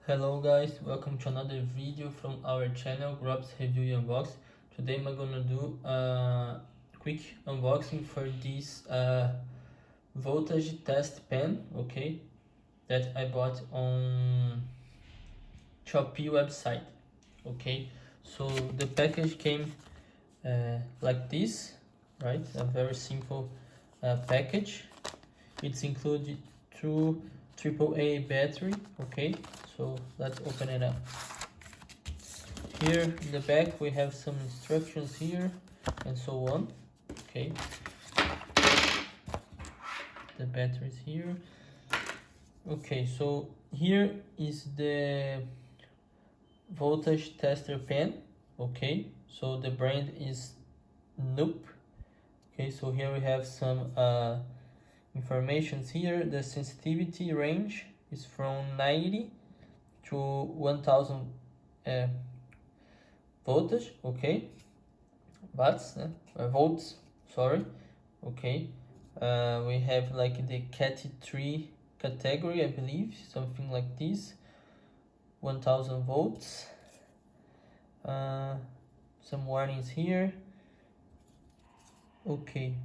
Hello guys, welcome to another video from our channel Grobs Review Unbox. Today I'm gonna do a quick unboxing for this voltage test pen, okay, that I bought on Shopee website. Okay, so the package came like this, right? A very simple package. It's included two AAA battery. Okay, so let's open it up. Here in the back we have some instructions here and so on. Okay, the batteries here. Okay, so here is the voltage tester pen. Okay, so the brand is Knup. Okay, so here we have some informations here. The sensitivity range is from 90 to 1000 voltage, okay, volts, sorry. Okay, we have like the cat 3 category, I believe, something like this. 1000 volts. Some warnings here. Okay,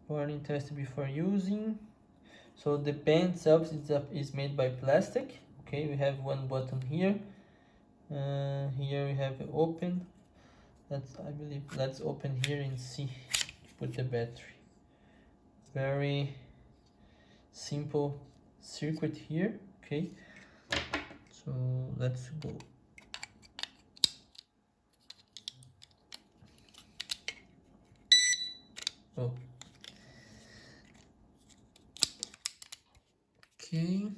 warning test before using. So the pen itself is made by plastic. Okay, we have one button here. Here we have open. Let's open here and see. Put the battery. Very simple circuit here. Okay, so let's go. Oh, okay.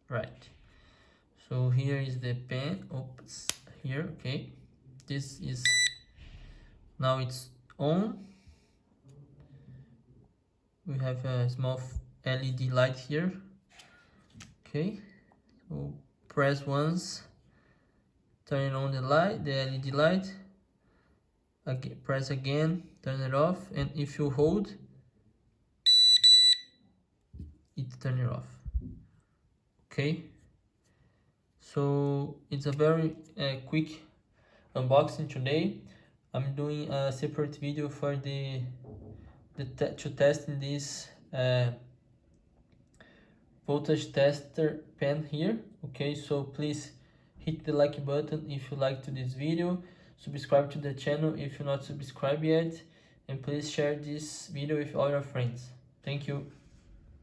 Right, so here is the pen. Oops, here. Okay, this is now it's on. We have a small LED light here. Okay, so press once, turn on the light, the LED light. Again, press again, turn it off, and if you hold it, turn it off. Okay, so it's a very quick unboxing today. I'm doing a separate video for to testing this voltage tester pen here. Okay, so please hit the like button if you liked this video, subscribe to the channel if you're not subscribed yet, and please share this video with all your friends. Thank you.